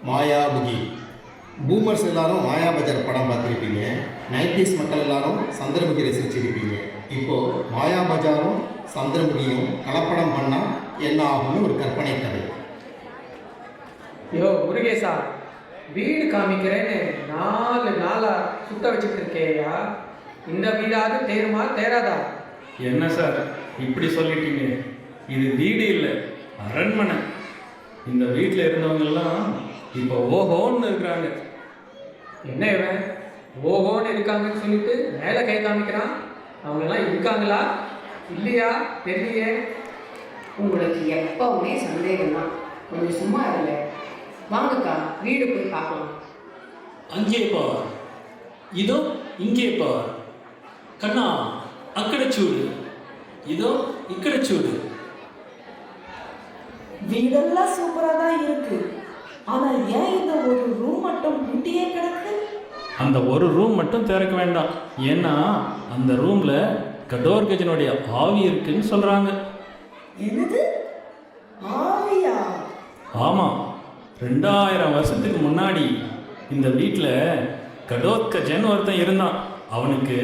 மாயாபுகி. Boomers எல்லாரும் மாயாபஜார் படம் பார்த்துருப்பீங்க. 90s மக்கள் எல்லாரும் சந்திரமுகி ரசிச்சிருப்பீங்க. இப்போது மாயாபஜாரும் சந்திரமுகியும் கலப்படம் பண்ணால் என்ன ஆகும்னு ஒரு கற்பனை கதை. யோ முருகேசா, வீடு காமிக்கிறேன்னு 4 நாளாக சுத்த வச்சுட்டு இருக்கேயா. இந்த வீடாவது தேருமா தேராதா? என்ன சார் இப்படி சொல்லிட்டீங்க? இது வீடு இல்லை, அரண்மனை. இந்த வீட்டில் இருந்தவங்கெல்லாம் இப்போ ஓஹோன்னு இருக்கிறாங்க. என்ன இவன் ஓஹோன்னு இருக்காங்கன்னு சொல்லிட்டு மேலே கை காமிக்கிறான். அவங்கெல்லாம் இருக்காங்களா இல்லையா தெரியலையே. உங்களுக்கு எப்பவுமே சந்தேகம் தான். கொஞ்சம் சும்மா இல்லை. வாங்கக்கா, வீடு போய் பார்க்கலாம். அங்கே பார், இதோ இங்கே பார், கண்ணா అక్కడ చూడు, இதோ ఇక్కడ చూడు. வீடெல்லாம் சூப்பரா தான் இருக்கு. ஆனா ஏன் இந்த ஒரு ரூம் மட்டும் பூட்டியே கிடக்கு? அந்த ஒரு ரூம் மட்டும் திறக்க வேண்டாம். ஏன்னா அந்த ரூமில் கடோர்கஜனுடைய ஆவி இருக்குன்னு சொல்கிறாங்க. என்னது? ஆவியா? ஆமாம், 2000 வருஷத்துக்கு முன்னாடி இந்த வீட்டில் கடோத்கஜன் ஒருத்தன் இருந்தான். அவனுக்கு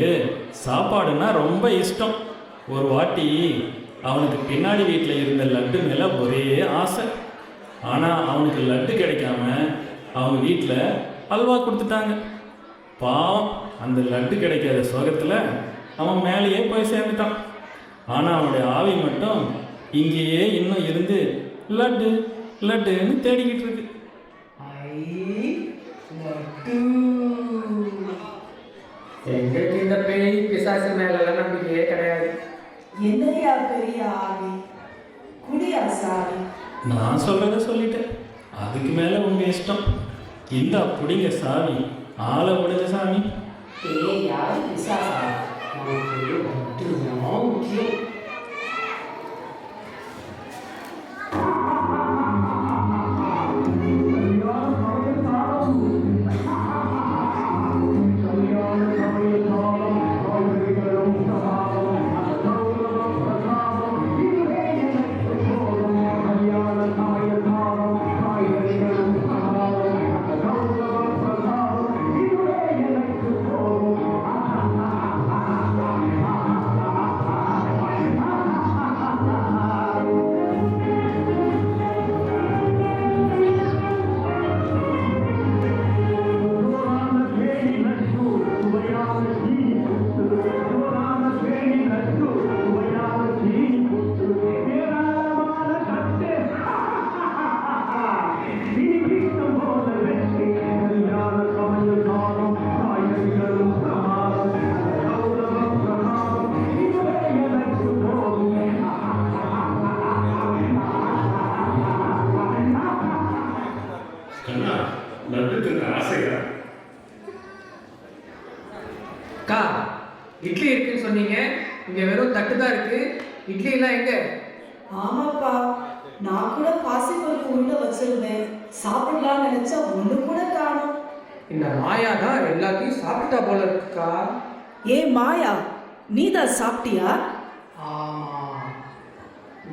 சாப்பாடுனா ரொம்ப இஷ்டம். ஒரு வாட்டி அவனுக்கு பின்னாடி வீட்டில் இருந்த லட்டு மேலே ஒரே ஆசை. ஆனால் அவனுக்கு லட்டு கிடைக்காம அவங்க வீட்டில் அல்வா கொடுத்துட்டாங்க. பாவம், அந்த லட்டு கிடைக்காத சோகத்தில் அவன் மேலேயே போய் சேர்ந்துட்டான். ஆனால் அவனுடைய ஆவி மட்டும் இங்கேயே இன்னும் இருந்து லட்டு லட்டுன்னு தேடிக்கிட்டு இருக்கு. எங்களுக்கு இந்த பேய் பிசாசு மேலெல்லாம் நம்பிக்கையே கிடையாது. என்னையா பெரிய ஆவி? குடியா சாவி? நான் சொல்கிறத சொல்லிட்டேன், அதுக்கு மேலே உங்கள் இஷ்டம். இந்த பிடிங்க சாவி, ஆளை விடுங்க சாமி. பேயாவது பிசாசா? நமக்கு மட்டும்தான் முக்கியம். அக்கா, இட்லி இருக்குன்னு சொன்னீங்க, இங்கே வெறும் தட்டு தான் இருக்கு. இட்லி எல்லாம் எங்க? ஆமாப்பா, நான் கூட பாசிப்பருப்பு உள்ள வச்சிருந்தேன். சாப்பிடலாம்னு நினைச்சா ஒண்ணு கூட காணோம். இந்த மாயா தான் எல்லாத்தையும் சாப்பிட்டா போல இருக்குக்கா. ஏ மாயா, நீ தான் சாப்பிட்டியா? ஆமா,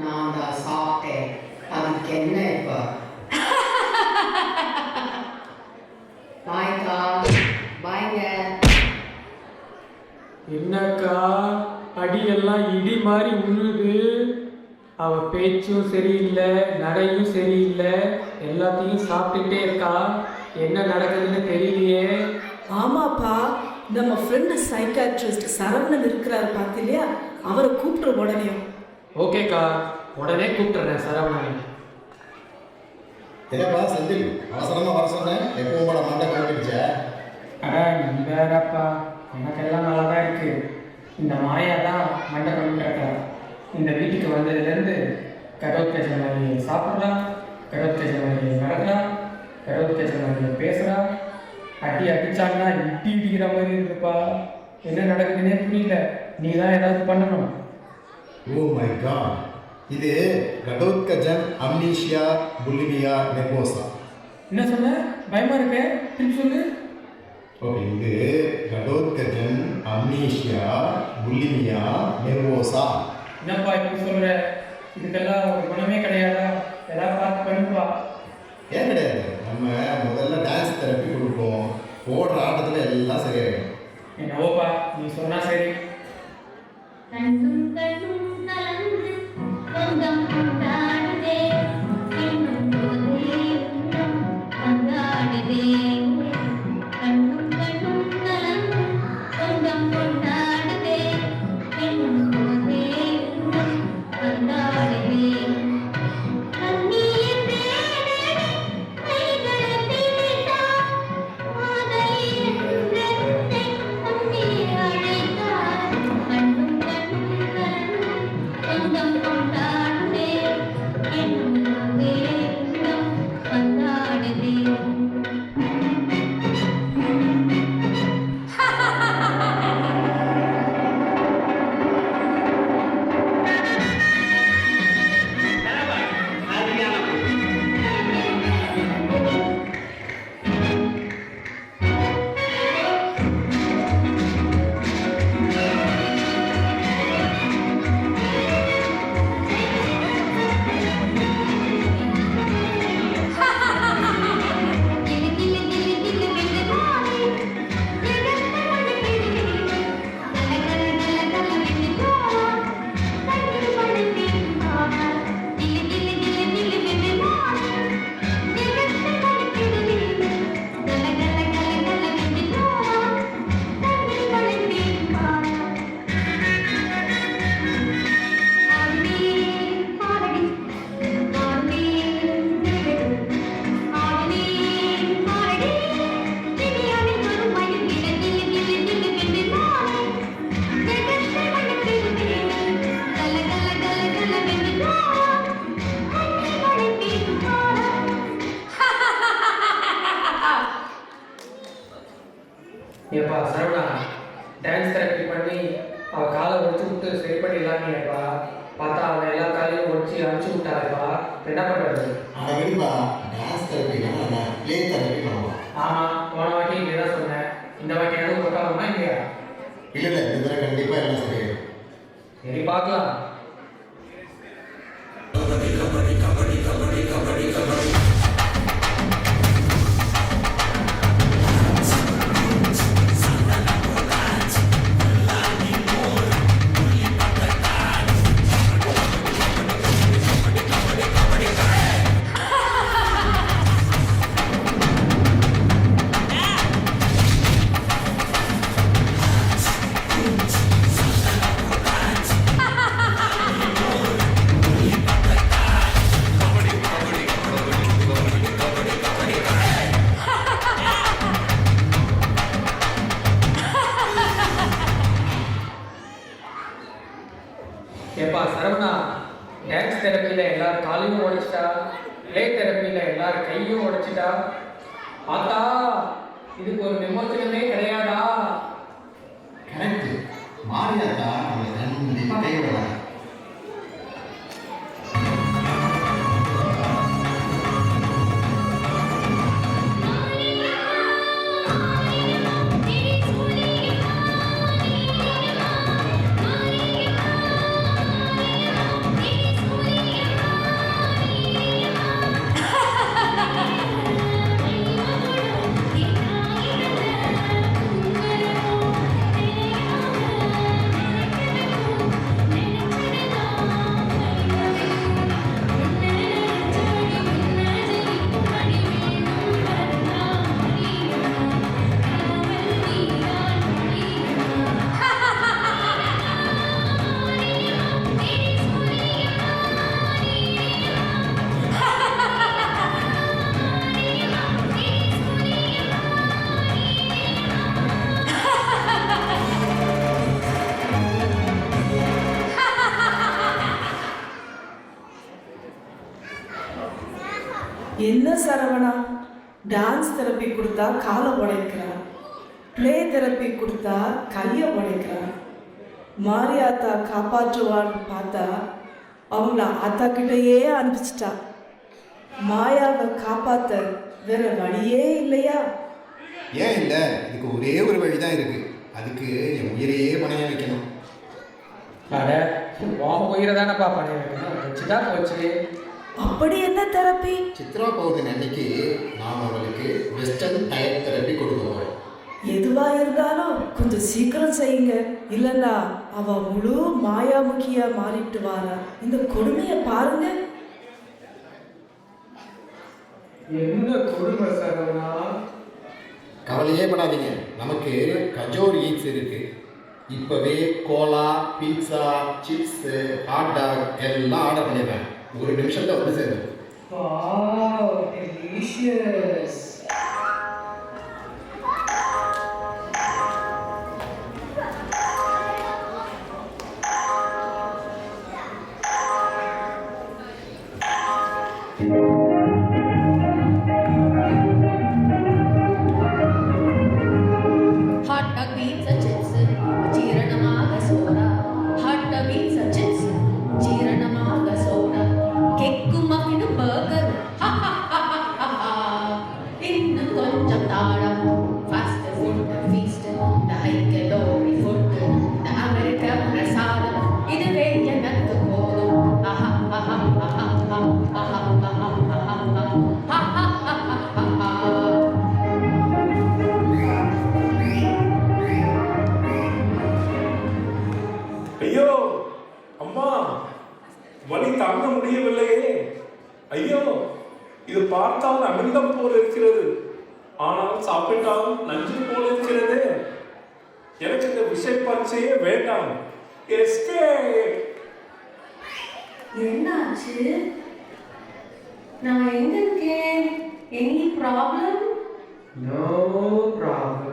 நான் தான் சாப்பிட்டேன். அதுக்கு என்ன இப்ப? பாய்க்கா, பாய்ங்க. என்னக்கா, அடியெல்லாம் இடி மாதிரி உழுது. அவ பேச்சும் சரியில்லை, நடையும் சரியில்லை, எல்லாத்தையும் சாப்பிட்டுட்டே இருக்கா. என்ன நடக்குதுன்னு தெரியலையே. ஆமாப்பா, நம்ம ஃப்ரெண்டு சைக்காட்ரிஸ்ட் சரவணன் இருக்கிறாரு பார்த்திலையா, அவரை கூப்பிட்டு உடனே. ஓகேக்கா, உடனே கூப்பிட்டுறேன் சரவணன். என்னப்பா செந்தில், அவசரமாக வர சொன்னேன், எப்பவும் போட மண்டை கிளம்பிடுச்சா? நீ வேறப்பா, எனக்கெல்லாம் நல்லா தான் இருக்கு. இந்த மாயா தான் மண்டை கிளம்பிட்டா. இந்த வீட்டுக்கு வந்ததுலேருந்து கடவுத்கஜன் வழியை சாப்பிட்றா, கடவுத்கஜன் வழியை நடக்கிறா, கடவுத்கஜன் வழியை பேசுகிறா. அடி அடிச்சாங்கன்னா இடி இடிக்கிற மாதிரி இருக்குப்பா. என்ன நடக்குதுன்னே புரியல. நீ தான் ஏதாவது பண்ணணும். ஓ மை காட், இது கடோத்கஜன் அம்னீஷியா புலிமியா நெர்வோசா. என்ன சொன்ன? பயமா இருக்க, திருப்பி சொல்லு. ஓகே, இது கடோத்கஜன் அம்னீஷியா புலிமியா நெர்வோசா. என்னப்பா இப்படி சொல்கிற? இதுக்கெல்லாம் ஒரு குணமே கிடையாதா? எல்லாம் பார்த்து பண்ணுப்பா. ஏன் கிடையாது, நம்ம முதல்ல டான்ஸ் தெரப்பி கொடுப்போம். போடுற ஆட்டத்தில் எல்லாம் சரியாயிடும். என்னவோப்பா நீ சொன்னா சரி. கண்ணும் கண்ணும் கலந்து சொந்தம் கொண்டாடுதே என்னும் போதே உள்ளம் கொண்டாடுதே. கண்ணும் கண்ணும் கலந்து சொந்தம் கொண்டாடுதே என்னும் போதே உள்ளம் கொண்டாடுதே. கண்ணீர் தேடே கைகளை பிடித்தா மாதையின் ரத்தை கண்ணீர் அழைத்தார். கண்ணும் கண்ணும் கலந்து சொந்தம் கொண்டாடுதே என்னும் போதே உள்ளம் கொண்டாடுதே. கிளி கிளி கிளி கிளி வெள்ளி மாலை நிகழ்த்த மணிக்கிளி கல கல கல கல வெள்ளி மாலை கண்ணில் மணத்தேன் மாலை. கிளி கிளி கிளி கிளி வெள்ளி மாலை நிகழ்த்த மணிக்கிளி கல கல கல கல வெள்ளி மாலை கண்ணில் மணத்தேன் மாலை. ஆடுவே பாரடி ஆடுவே ஆடுவே பாரடி திணியாடி வரும் மயில் கிளி கிளி கிளி கிளி வெள்ளி மாலை நிகழ்த்த மணிக்கிளி கல கல கல கல வெள்ளி மாலை கண்ணில் மணத்தேன் மாலை. ஏப்பா சரவணா, டான்ஸ் தெரப்பி பண்ணி அவ காலை ஒடிச்சு விட்டு சரி பண்ணிடலாமேப்பா. பார்த்தா அவன் எல்லா காலையும் ஒடிச்சு அடிச்சு விட்டாருப்பா. என்ன பண்றது? ஆனால் விரும்பா டான்ஸ் தெரப்பினா நம்ம ப்ளே தெரப்பி பண்ணுவோம். ஆமா, போன வாட்டி நீ தான் சொன்னேன். இந்த வாட்டி எதுவும் கொட்டாகுமா இல்லையா? இல்லை இந்த தடவை கண்டிப்பாக எல்லாம் சரியாயிடும். சரி பார்க்கலாம். ஏப்பா சரவணா, டான்ஸ் தெரப்பியில் எல்லாரும் காலையும் உடைச்சிட்டா, ப்ளே தெரப்பியில் எல்லாரும் கையும் உடைச்சிட்டா. பார்த்தா இதுக்கு ஒரு விமோச்சனமே கிடையாதா? கரெக்டு. மாரியாத்தா நம்மளை கண்டிப்பாக கைவிடலாம். என்ன சரவணா, டான்ஸ் தெரப்பி கொடுத்தா காலை உடைக்கிறான், ப்ளே தெரப்பி கொடுத்தா கையை உடைக்கிறான். மாரியாத்தா காப்பாற்றுவான்னு பார்த்தா அவங்கள ஆத்தா கிட்டேயே அனுப்பிச்சிட்டா. மாயாவை காப்பாற்ற வேற வழியே இல்லையா? ஏன் இல்லை, இதுக்கு ஒரே ஒரு வழி தான் இருக்குது. அதுக்கு என் உயிரையே பணைய வைக்கணும். அட உன் உயிரை தானேப்பா பண்ணி வைக்கணும். வச்சுட்டா போச்சு. அப்படி என்ன தெரப்பி? சித்ரா பௌர்ணமி அன்னைக்கு நாம் அவளுக்கு வெஸ்டர்ன் டயட் தெரப்பி கொடுக்குறோம். எதுவா இருந்தாலும் கொஞ்சம் சீக்கிரம் செய்யுங்க, இல்லைன்னா அவ முழு மாயாமுகியா மாறிட்டு வாரா. இந்த கொடுமையை பாருங்க. என்ன கொடுமை சரவணா. கவலையே படாதீங்க, நமக்கு கஜோர் ஈட்ஸ் இருக்கு. இப்போவே cola, pizza, chips, hot dog எல்லாம் ஆர்டர் பண்ணிடுறேன். ஒரு நிமிஷத்தில் வந்து சேரும். Wow, delicious. Hot dog pizza chips, jeeranamaga soda. Hot dog pizza chips, jeeranamaga soda. Cake muffin burger, ha ha ha ha ha ha. Innu konjam taaram, fast food feast, the high calorie food, the American prasadam. Iduve enakku podum, ha ha ha ha ha ha ha ha ha ha ha ha ha ha ha. ஐயோ அம்மா, வலி தாங்க முடியவில்லையே. ஐயோ, இது பார்த்தால் அமிர்தம் போல் இருக்கிறது, ஆனால் சாப்பிட்டால் நஞ்சு போல் இருக்கிறது. எனக்கு இந்த விஷய பரீட்சையே வேண்டாம். எஸ்கேப். என்னாச்சு? நான் எங்க இருக்கேன்? Any problem? No problem.